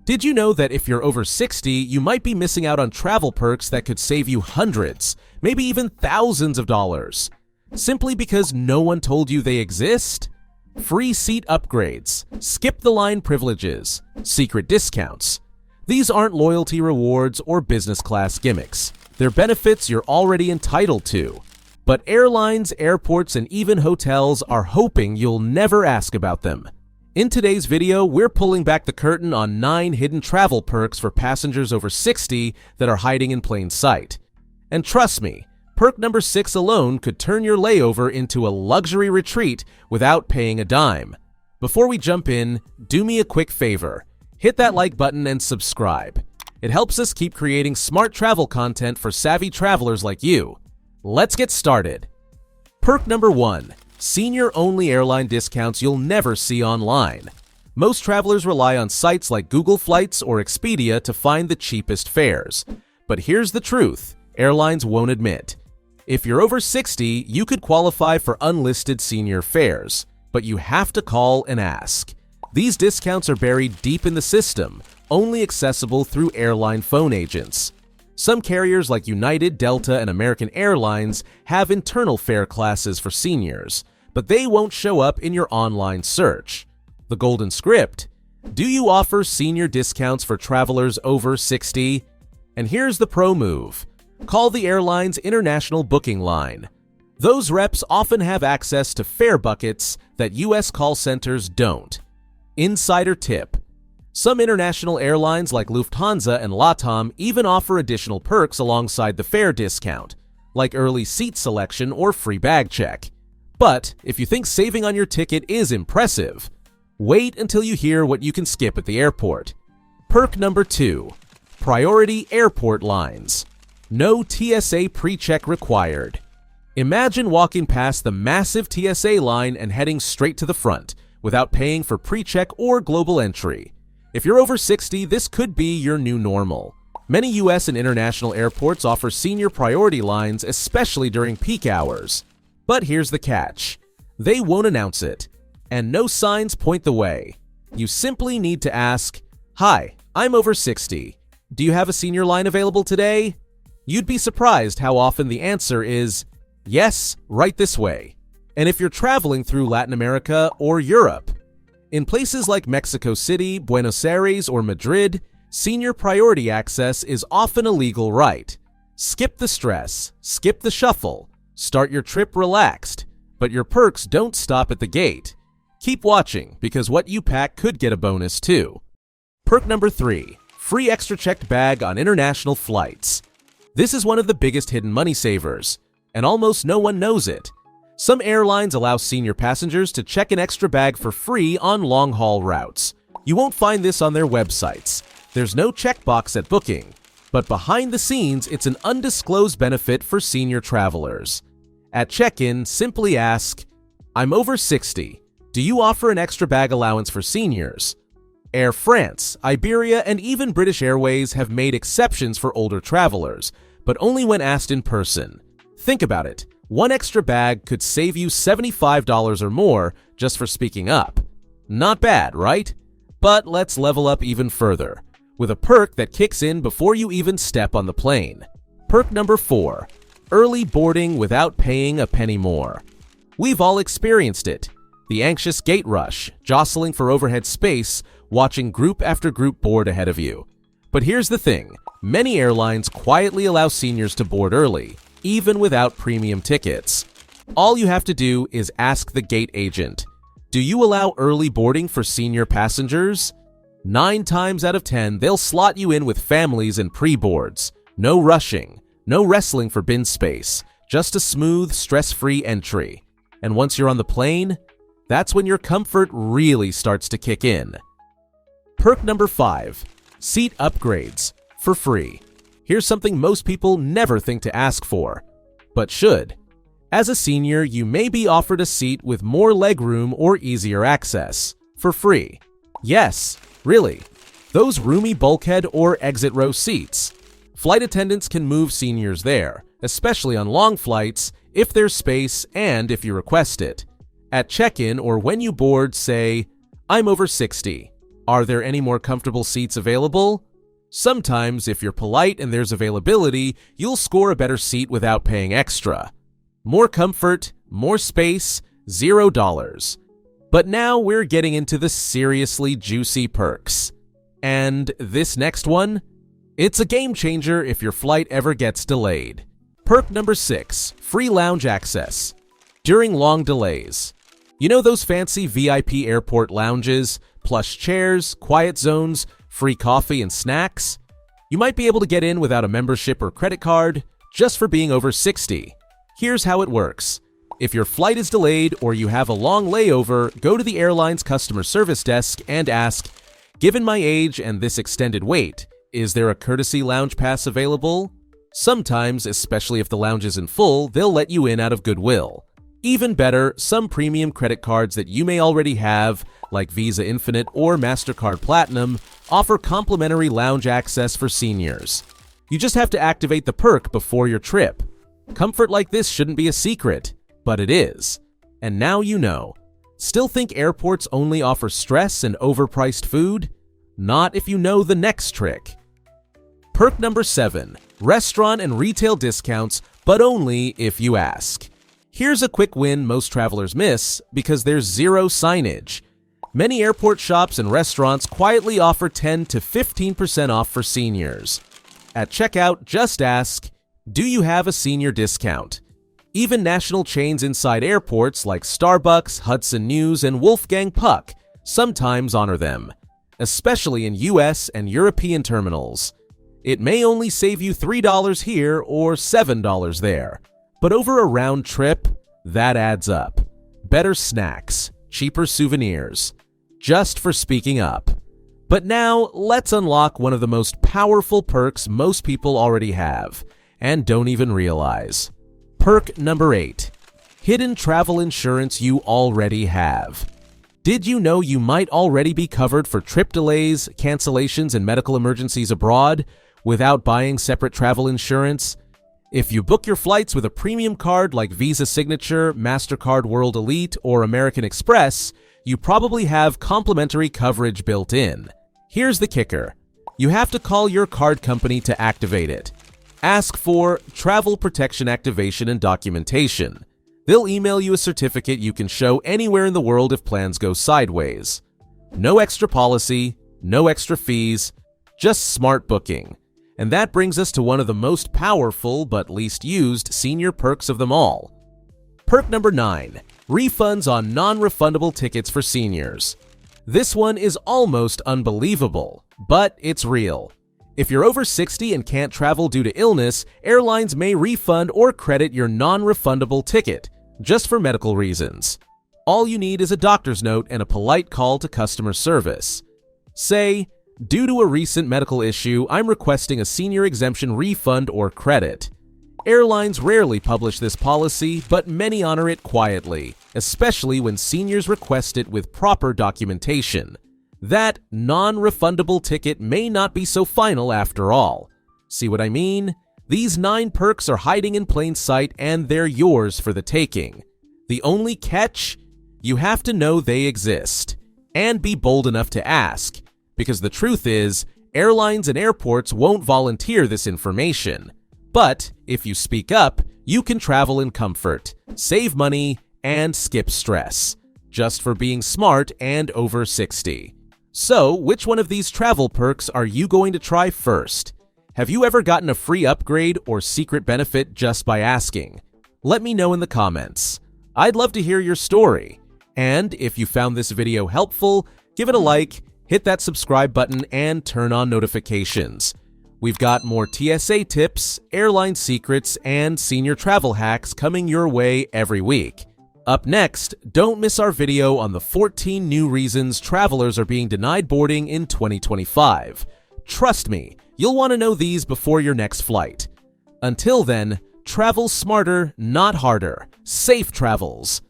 Did you know that if you're over 60, you might be missing out on travel perks that could save you hundreds, maybe even thousands of dollars? Simply because no one told you they exist? Free seat upgrades, skip the line privileges, secret discounts. These aren't loyalty rewards or business class gimmicks. They're benefits you're already entitled to. But airlines, airports, and even hotels are hoping you'll never ask about them. In today's video, we're pulling back the curtain on 9 hidden travel perks for passengers over 60 that are hiding in plain sight. And trust me, perk number 6 alone could turn your layover into a luxury retreat without paying a dime. Before we jump in, do me a quick favor. Hit that like button and subscribe. It helps us keep creating smart travel content for savvy travelers like you. Let's get started. Perk number 1. Senior-only airline discounts you'll never see online. Most travelers rely on sites like Google Flights or Expedia to find the cheapest fares. But here's the truth, airlines won't admit. If you're over 60, you could qualify for unlisted senior fares, but you have to call and ask. These discounts are buried deep in the system, only accessible through airline phone agents. Some carriers like United, Delta, and American Airlines have internal fare classes for seniors, but they won't show up in your online search. The golden script: do you offer senior discounts for travelers over 60? And here's the pro move. Call the airline's international booking line. Those reps often have access to fare buckets that US call centers don't. Insider tip: some international airlines like Lufthansa and LATAM even offer additional perks alongside the fare discount, like early seat selection or free bag check. But if you think saving on your ticket is impressive, wait until you hear what you can skip at the airport. Perk number 2. Priority airport lines. No TSA pre-check required. Imagine walking past the massive TSA line and heading straight to the front without paying for pre-check or global entry. If you're over 60, this could be your new normal. Many US and international airports offer senior priority lines, especially during peak hours. But here's the catch. They won't announce it, and no signs point the way. You simply need to ask, "Hi, I'm over 60. Do you have a senior line available today?" You'd be surprised how often the answer is, "Yes, right this way." And if you're traveling through Latin America or Europe, in places like Mexico City, Buenos Aires, or Madrid, senior priority access is often a legal right. Skip the stress, skip the shuffle, start your trip relaxed, but your perks don't stop at the gate. Keep watching, because what you pack could get a bonus too. Perk number 3. Free extra checked bag on international flights. This is one of the biggest hidden money savers, and almost no one knows it. Some airlines allow senior passengers to check an extra bag for free on long-haul routes. You won't find this on their websites. There's no checkbox at booking, but behind the scenes, it's an undisclosed benefit for senior travelers. At check-in, simply ask, "I'm over 60. Do you offer an extra bag allowance for seniors?" Air France, Iberia, and even British Airways have made exceptions for older travelers, but only when asked in person. Think about it. One extra bag could save you $75 or more just for speaking up. Not bad, right? But let's level up even further, with a perk that kicks in before you even step on the plane. Perk number 4. Early boarding without paying a penny more. We've all experienced it. The anxious gate rush, jostling for overhead space, watching group after group board ahead of you. But here's the thing. Many airlines quietly allow seniors to board early, even without premium tickets. All you have to do is ask the gate agent, "Do you allow early boarding for senior passengers?" 9 times out of 10, they'll slot you in with families and pre-boards. No rushing, no wrestling for bin space, just a smooth, stress-free entry. And once you're on the plane, that's when your comfort really starts to kick in. Perk number 5. Seat upgrades for free. Here's something most people never think to ask for, but should. As a senior, you may be offered a seat with more legroom or easier access, for free. Yes, really. Those roomy bulkhead or exit row seats. Flight attendants can move seniors there, especially on long flights, if there's space and if you request it. At check-in or when you board, say, "I'm over 60. Are there any more comfortable seats available? Sometimes, if you're polite and there's availability, you'll score a better seat without paying extra. More comfort, more space, $0. But now we're getting into the seriously juicy perks. And this next one? It's a game changer if your flight ever gets delayed. Perk number 6, free lounge access. During long delays. You know those fancy VIP airport lounges, plush chairs, quiet zones, free coffee and snacks? You might be able to get in without a membership or credit card, just for being over 60. Here's how it works. If your flight is delayed or you have a long layover, go to the airline's customer service desk and ask, "Given my age and this extended wait, is there a courtesy lounge pass available?" Sometimes, especially if the lounge isn't full, they'll let you in out of goodwill. Even better, some premium credit cards that you may already have, like Visa Infinite or MasterCard Platinum, offer complimentary lounge access for seniors. You just have to activate the perk before your trip. Comfort like this shouldn't be a secret, but it is. And now you know. Still think airports only offer stress and overpriced food? Not if you know the next trick. Perk number 7, restaurant and retail discounts, but only if you ask. Here's a quick win most travelers miss because there's zero signage. Many airport shops and restaurants quietly offer 10 to 15% off for seniors. At checkout, just ask, "Do you have a senior discount?" Even national chains inside airports like Starbucks, Hudson News, and Wolfgang Puck sometimes honor them, especially in US and European terminals. It may only save you $3 here or $7 there. But over a round trip, that adds up. Better snacks, cheaper souvenirs, just for speaking up. But now, let's unlock one of the most powerful perks most people already have, and don't even realize. Perk number 8, hidden travel insurance you already have. Did you know you might already be covered for trip delays, cancellations, and medical emergencies abroad without buying separate travel insurance? If you book your flights with a premium card like Visa Signature, MasterCard World Elite, or American Express, you probably have complimentary coverage built in. Here's the kicker. You have to call your card company to activate it. Ask for Travel Protection Activation and Documentation. They'll email you a certificate you can show anywhere in the world if plans go sideways. No extra policy, no extra fees, just smart booking. And that brings us to one of the most powerful but least used senior perks of them all. Perk number 9, refunds on non-refundable tickets for seniors. This one is almost unbelievable, but it's real. If you're over 60 and can't travel due to illness, airlines may refund or credit your non-refundable ticket, just for medical reasons. All you need is a doctor's note and a polite call to customer service. Say, "Due to a recent medical issue, I'm requesting a senior exemption refund or credit." Airlines rarely publish this policy, but many honor it quietly, especially when seniors request it with proper documentation. That non-refundable ticket may not be so final after all. See what I mean? These 9 perks are hiding in plain sight and they're yours for the taking. The only catch? You have to know they exist and be bold enough to ask. Because the truth is, airlines and airports won't volunteer this information. But if you speak up, you can travel in comfort, save money, and skip stress, just for being smart and over 60. So, which one of these travel perks are you going to try first? Have you ever gotten a free upgrade or secret benefit just by asking? Let me know in the comments. I'd love to hear your story. And if you found this video helpful, give it a like, hit that subscribe button, and turn on notifications. We've got more TSA tips, airline secrets, and senior travel hacks coming your way every week. Up next, don't miss our video on the 14 new reasons travelers are being denied boarding in 2025. Trust me, you'll want to know these before your next flight. Until then, travel smarter, not harder. Safe travels.